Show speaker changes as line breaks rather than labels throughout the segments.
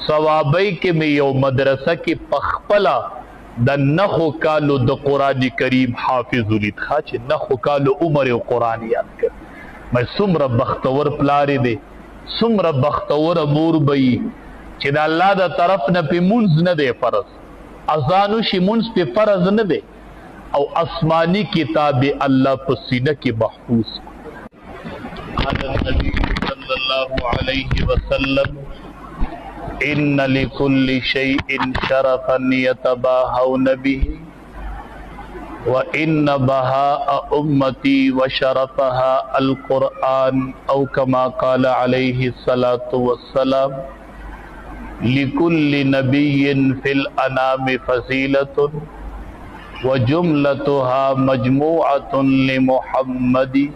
सवाबई के में यो मदरसा की पखपला द नखो कालो द कुरान करीम हाफिज उलिद खाच नखो कालो उमर कुरान याद कर। मैं सुमर बख्तवर प्लारे दे सुमर बख्तवर अमूर बई चिदा अल्लाह दा तरफ न पे मुंज न दे फरज अजानु शी मुंज पे फरज न दे और आसमानी किताब अल्लाह पर सीना के महफूज नबी सल्लल्लाहु अलैहि वसल्लम इन्ना लिकुल्ली शैइन शरफन यतबाहौन बिही व इन्ना बहा उम्मती व शरफहा अल कुरआन औ कमा क़ाल अलैहि सलातु वस्सलाम लिकुल्ली नबिय्यिन फिल अनामि फज़ीलतुन व जुमलतुहा मजमूअतुन लिमुहम्मदी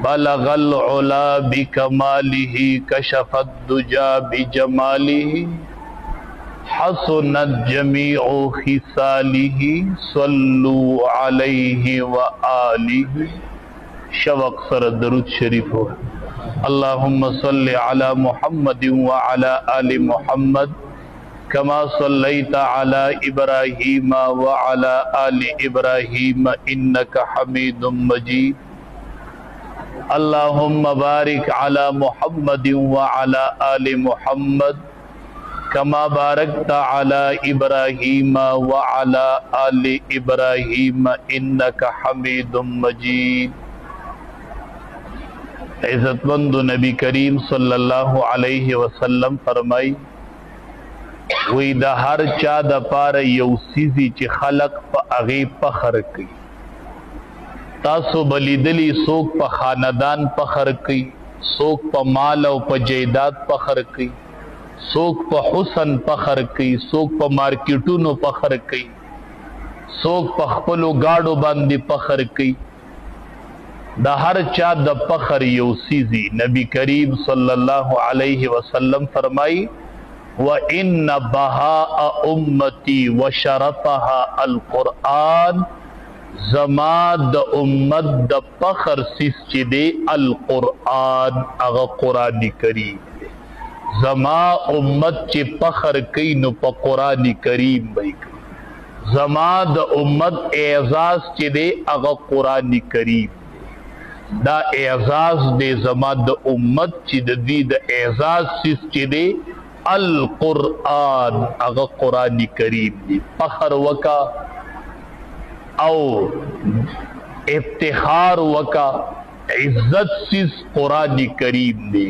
बलगल उला बिकमालिही कशफत दुजा बिजमालिही हसनत जमीउ खिसालिही सल्लु अलैहि व आलिही। शवक सर दरूद शरीफ हो। अल्लाहुम्मा सल्लि अला मुहम्मद व अला आलि मुहम्मद कमा सल्लैता अला इब्राहीम व अला आलि इब्राहीम इन्नका हमीदुम मजीद। अल्लाहुम्मा बारिक अला मुहम्मद व अला आलि मुहम्मद कमा बारकता अला इब्राहीम व अला आलि इब्राहीम इन्नका हमीदुम मजीद। इज़्ज़तमंद नबी करीम सल्लल्लाहु अलैहि वसल्लम फरमाई वही द हर चा द पार यौ सीज़ी ची खलक प अगे फखर कई तासो बलिदली सोक प खानदान फखर कई सोक प माल और प जायदाद फखर कई सोक प हुसन फखर कई सोक प मार्केटूनो फखर कई सोक प खपलो गाड़ो बांधे फखर कई द हर चा द फखर यो सीज़ी नबी करीम सल्लल्लाहु अलैहि वसल्लम फरमाई व इन्न बहा उम्मती व शरफहा अल कुरआन जमा द उम्मत द फखर सिस चिदे अल कुरआन अगा कुरान करीम जमा उम्मत चे फखर कई नु प कुरान करीम बई जमा द उम्मत एजाज चिदे अगा कुरान करीम दा एजाज दे जमा द उम्मत चिद दी द एजाज सिस चिदे अल कुरआन अगा कुरान करीम दी फखर वका औ इफ्तिखार वका इज्जत सिस कुरान करीम दी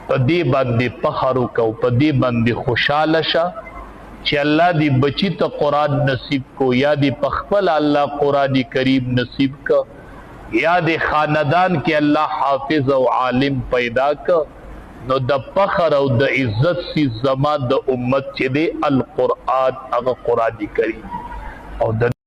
पदे बंदे फखर का पदे बंदे खुशाल शा चे अल्लाह दी बची तो कुरान नसीब को या दी पखपल अल्लाह कुरान करीम नसीब का या दे खानदान के अल्लाह हाफिज और आलिम पैदा का नो द फखर और द इज्जत सी जमा द उम्मत चे दे अल कुरआन अगा कुरान करीम और